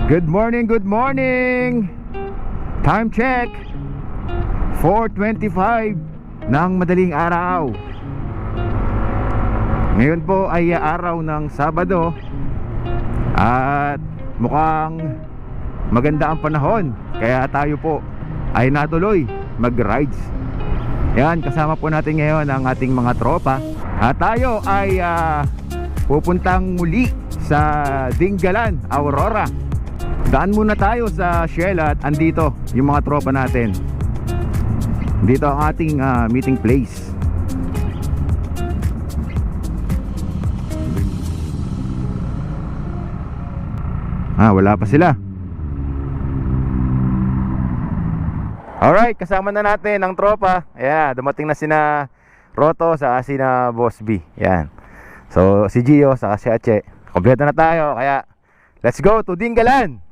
Good morning, good morning. Time check 4:25 ng madaling araw. Ngayon po ay araw ng Sabado at mukhang maganda ang panahon, kaya tayo po ay natuloy mag-rides. Yan, kasama po natin ngayon ang ating mga tropa at tayo ay pupuntang muli sa Dingalan, Aurora. Daan muna tayo sa Shell at andito yung mga tropa natin. Dito ang ating meeting place. Wala pa sila. Alright, kasama na natin ang tropa. Ayan, dumating na sina Roto sa sina Boss B. Ayan. So si Gio sa si Ache. Kompleto na tayo, kaya let's go to Dingalan.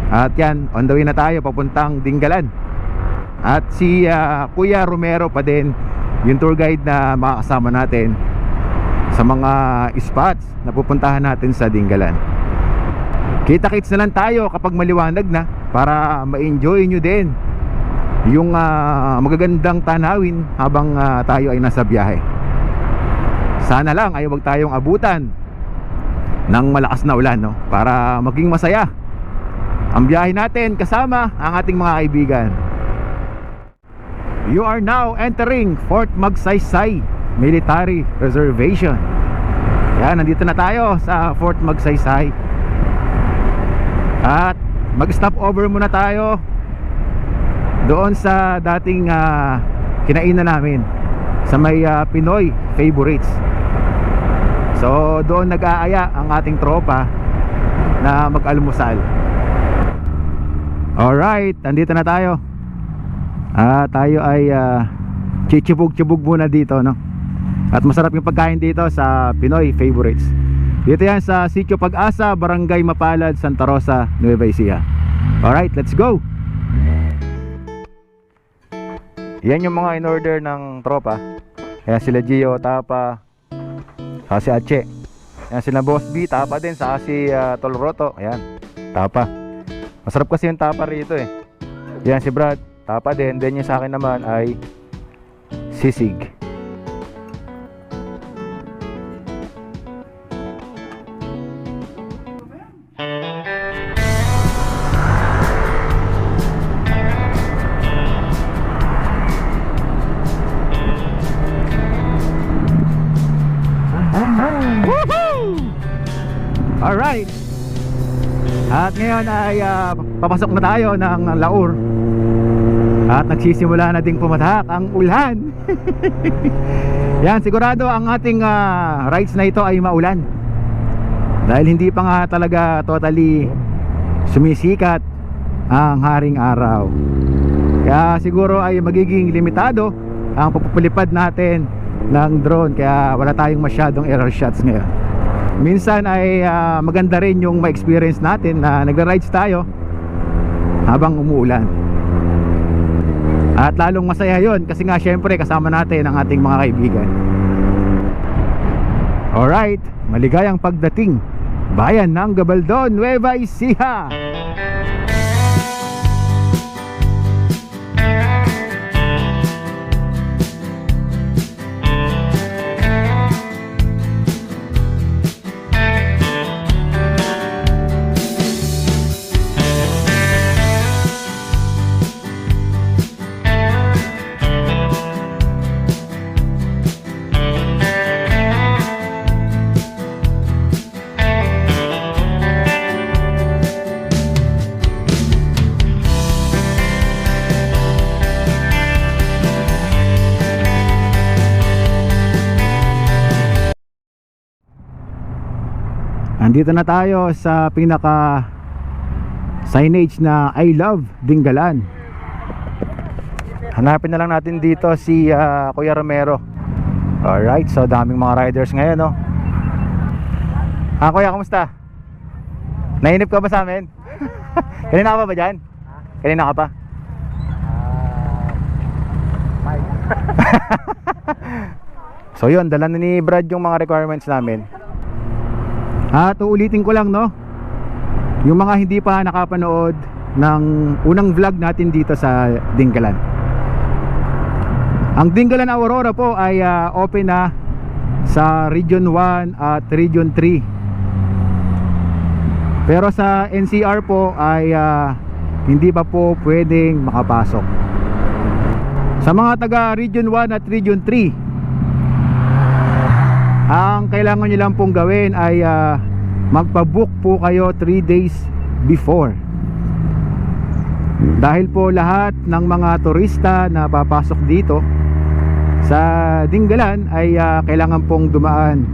At yan, on the way na tayo papuntang Dingalan. At si Kuya Romero pa din yung tour guide na makakasama natin sa mga spots na pupuntahan natin sa Dingalan. Kita-kits na lang tayo kapag maliwanag na para ma-enjoy nyo din yung magagandang tanawin habang tayo ay nasa biyahe. Sana lang ay huwag tayong abutan ng malakas na ulan, no? Para maging masaya ang biyahe natin kasama ang ating mga kaibigan. You are now entering Fort Magsaysay Military Reservation. Yan, nandito na tayo sa Fort Magsaysay. At mag-stop over muna tayo doon sa dating kinainan namin sa may Pinoy Favorites. So doon nag-aaya ang ating tropa na mag-almusal. Alright, nandito na tayo. Tayo ay chichibog-chibog muna dito, no? At masarap yung pagkain dito sa Pinoy Favorites. Dito yan sa Sitio Pag-asa, Barangay Mapalad, Santa Rosa, Nueva Ecija. Alright, let's go. Yan yung mga in-order ng tropa. Ayan sila Gio, Tapa, saka si Ache. Ayan sila Boss B, Tapa din, saka si Tol Roto. Ayan, Tapa. Masarap kasi yung Tapa rito eh. Ayan si Brad, Tapa din. Then yung sa akin naman ay sisig. Alright. At ngayon ay papasok na tayo ng Laur. At nagsisimula na ding pumatak ang ulan. Yan, sigurado ang ating rides na ito ay maulan. Dahil hindi pa nga talaga totally sumisikat ang haring araw. Kaya siguro ay magiging limitado ang pagpupulipad natin ng drone. Kaya wala tayong masyadong error shots ngayon. Minsan ay maganda rin yung ma-experience natin na nagra-rides tayo habang umuulan. At lalong masaya yon kasi nga syempre kasama natin ang ating mga kaibigan. Alright, maligayang pagdating bayan ng Gabaldon, Nueva Ecija. Andito na tayo sa pinaka signage na I love Dingalan. Hanapin na lang natin dito si Kuya Romero. Alright, so daming mga riders ngayon, no? Kuya, kamusta? Nainip ka ba sa amin? Kanina ka pa ba dyan? Kanina ka pa? So yun, dala na ni Brad yung mga requirements namin. At uulitin ko lang, no, yung mga hindi pa nakapanood ng unang vlog natin dito sa Dingalan. Ang Dingalan Aurora po ay open na sa Region 1 at Region 3. Pero sa NCR po ay hindi pa po pwedeng makapasok. Sa mga taga Region 1 at Region 3, ang kailangan nyo lang pong gawin ay magpabook po kayo 3 days before. Dahil po lahat ng mga turista na papasok dito sa Dingalan ay kailangan pong dumaan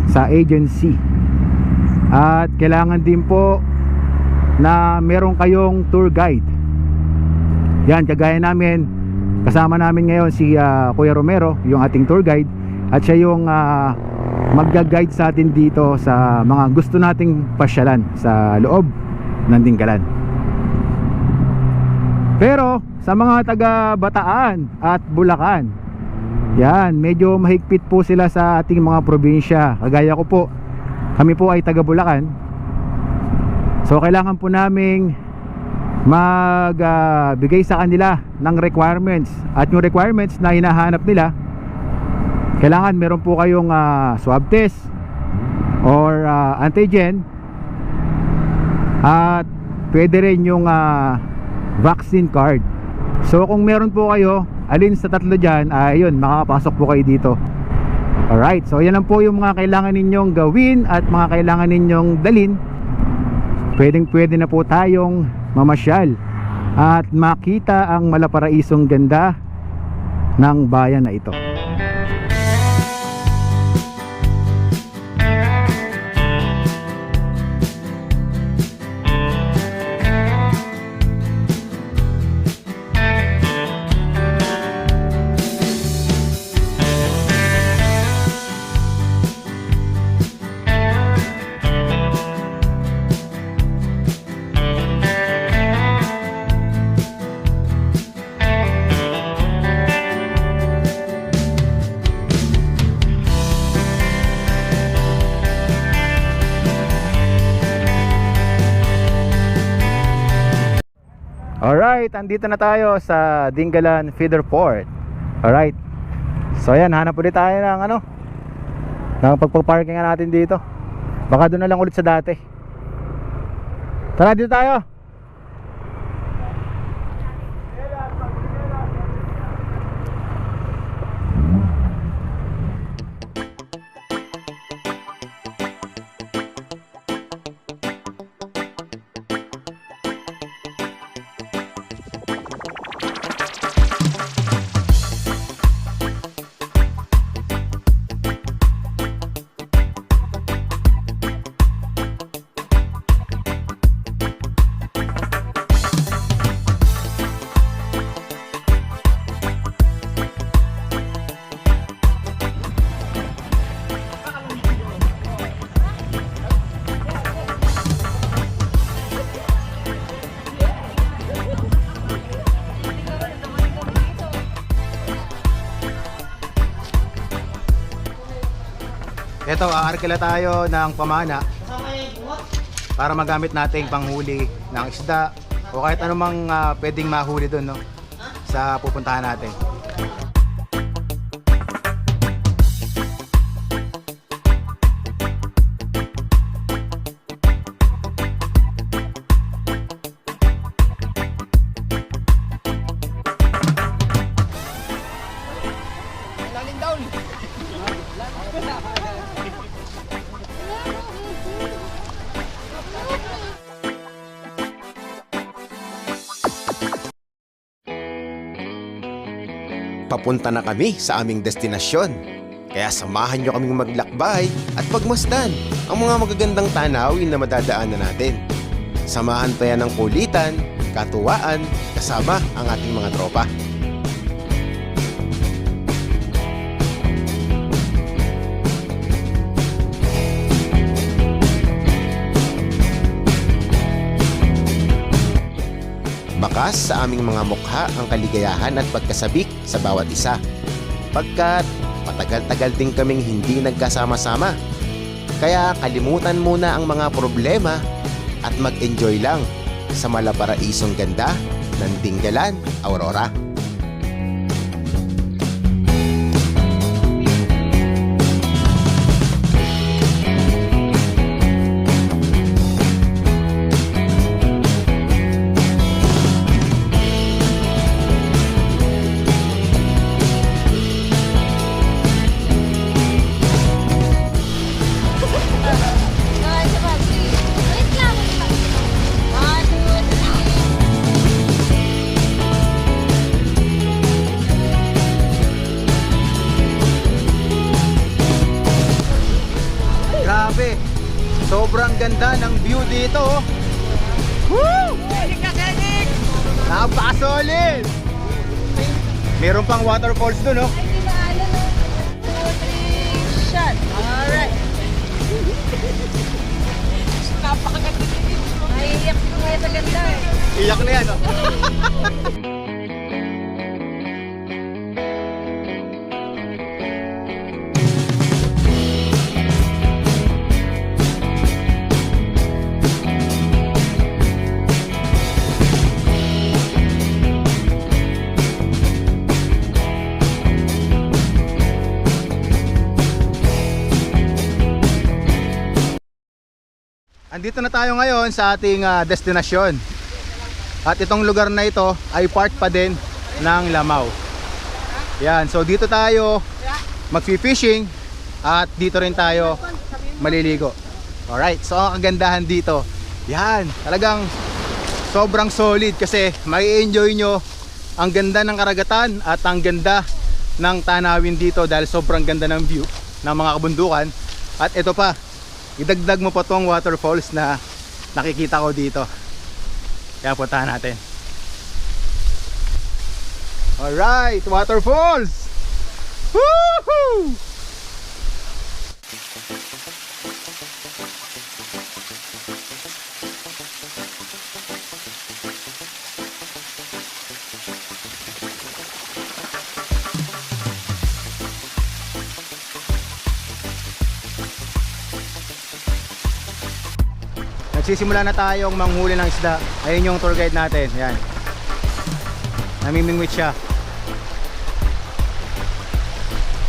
sa agency. At kailangan din po na meron kayong tour guide. Yan, kagaya namin, kasama namin ngayon si Kuya Romero, yung ating tour guide. At siya yung magga-guide sa atin dito sa mga gusto nating pasyalan sa loob ng Dingalan. Pero sa mga taga Bataan at Bulacan, yan, medyo mahigpit po sila sa ating mga probinsya. Kagaya ko po, kami po ay taga Bulacan. So kailangan po naming magbigay sa kanila ng requirements. At yung requirements na hinahanap nila, kailangan meron po kayong swab test or antigen, at pwede rin yung vaccine card. So kung meron po kayo alin sa tatlo dyan, ayun, makakapasok po kayo dito. Alright, so yan lang po yung mga kailangan ninyong gawin at mga kailangan ninyong dalin. Pwede na po tayong mamasyal at makita ang malaparaisong ganda ng bayan na ito. Alright, andito na tayo sa Dingalan Feeder Port. Alright, so ayan, hanap ulit tayo ng ng pagpaparking natin dito. Baka doon na lang ulit sa dati. Tara, dito tayo. Ito, aarkila tayo ng pamana para magamit nating panghuli ng isda o kahit anumang pwedeng mahuli doon, no, sa pupuntahan natin. Papunta na kami sa aming destinasyon. Kaya samahan nyo kaming maglakbay at pagmasdan ang mga magagandang tanawin na madadaanan natin. Samahan pa yan ng kulitan, katuwaan, kasama ang ating mga tropa. Bakas sa aming mga mukha ang kaligayahan at pagkasabik sa bawat isa. Pagkat matagal-tagal din kaming hindi nagkasama-sama. Kaya kalimutan muna ang mga problema at mag-enjoy lang sa malaparaisong ganda ng Dingalan, Aurora. Grabe, sobrang ganda ng view dito. Woo! Napaka-solid! Meron pang waterfalls dun, oh. Shot. Alright. Napakaganda din. Naiiyak ko ngayon sa ganda eh. Iyak na yan, oh. Andito na tayo ngayon sa ating destinasyon. At itong lugar na ito ay part pa din ng Lamao. Yan, so dito tayo magfi-fishing at dito rin tayo maliligo. Alright, so ang kagandahan dito, yan, talagang sobrang solid kasi mai-enjoy nyo ang ganda ng karagatan at ang ganda ng tanawin dito dahil sobrang ganda ng view ng mga kabundukan. At ito pa, idagdag mo pa tong waterfalls na nakikita ko dito. Kaya puntahan natin. Alright, waterfalls! Woohoo! Nagsisimula na tayong manghuli ng isda. Ayun yung tour guide natin. Yan. Namimingwit siya.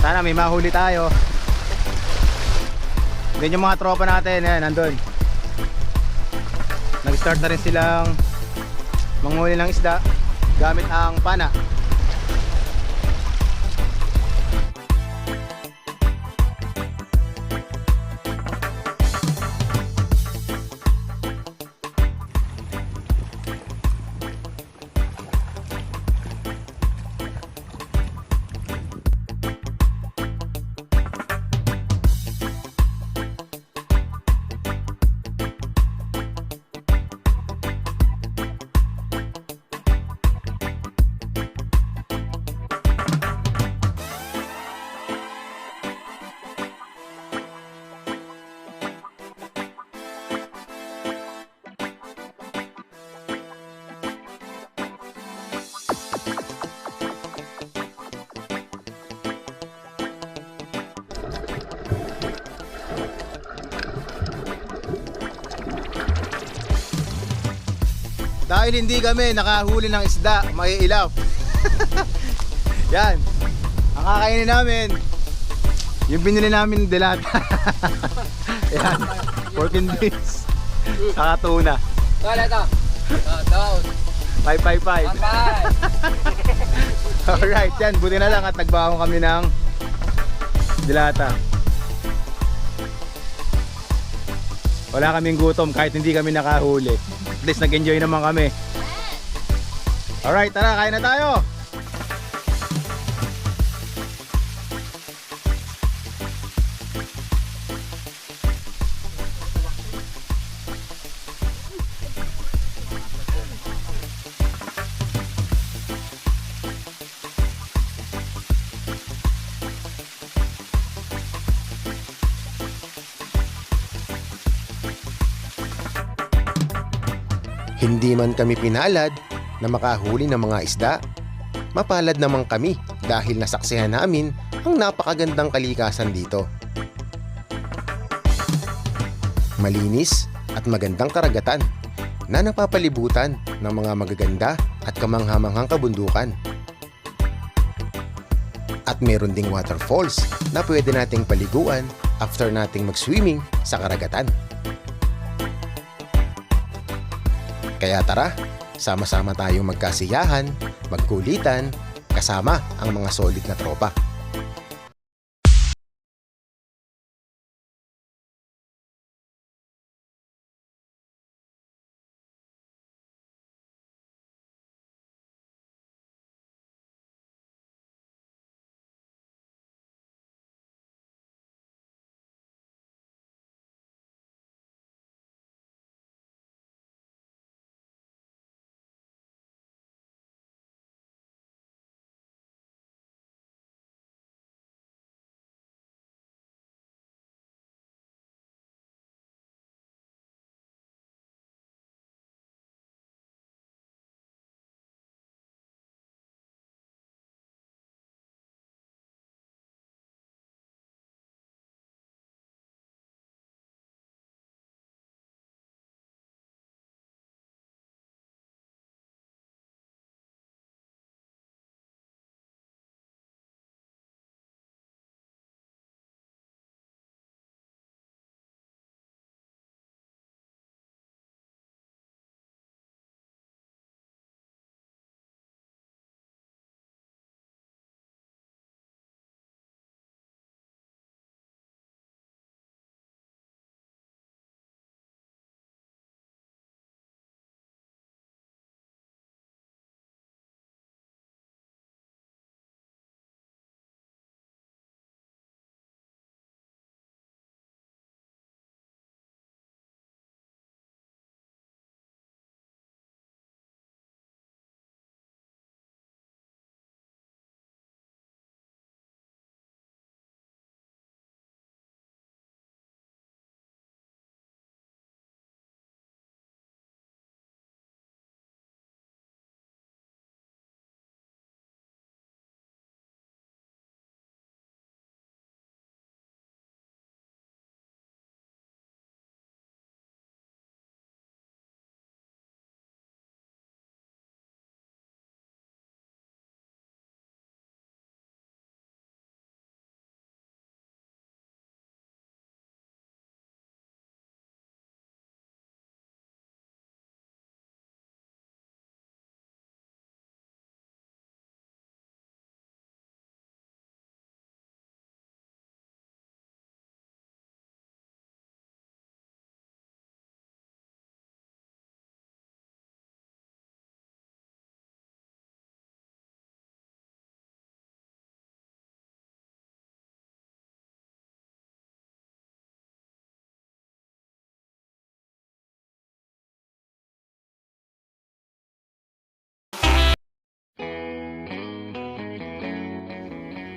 Sana may mahuli tayo. Yan yung mga tropa natin. Yan, nandun. Nag-start na rin silang manghuli ng isda gamit ang pana. Dahil hindi kami nakahuli ng isda, maiilaw. Yan. Ang kakainin namin, yung binili namin delata. Yan. Pork and beans. Saka tuna. Ito. Down. 555. Bye. Alright, yan. Buti na lang at nagbaon kami ng delata. Wala kaming gutom kahit hindi kami nakahuli. At least nag-enjoy naman kami. Alright, tara, kain na tayo. Hindi man kami pinalad na makahuli ng mga isda, mapalad naman kami dahil nasaksihan namin ang napakagandang kalikasan dito. malinis at magandang karagatan na napapalibutan ng mga magaganda at kamanghamanghang kabundukan. At meron ding waterfalls na pwede nating paliguan after nating mag-swimming sa karagatan. Kaya tara, sama-sama tayong magkasiyahan, magkulitan, kasama ang mga solid na tropa.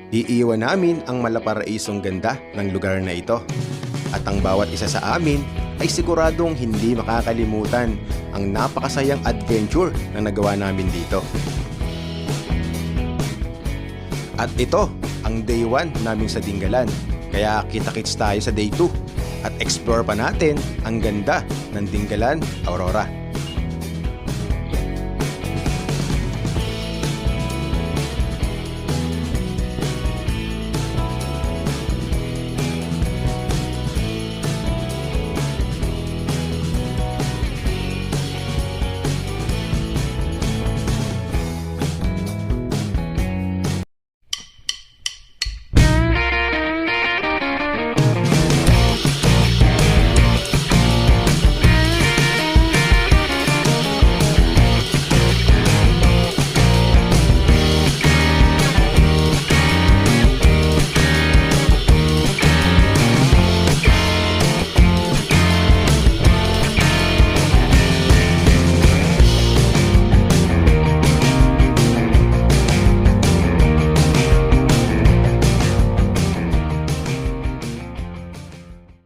Iiwan namin ang malaparaisong ganda ng lugar na ito. At ang bawat isa sa amin ay siguradong hindi makakalimutan ang napakasayang adventure na nagawa namin dito. At ito ang day 1 namin sa Dingalan. Kaya kita-kits tayo sa day 2 at explore pa natin ang ganda ng Dingalan Aurora.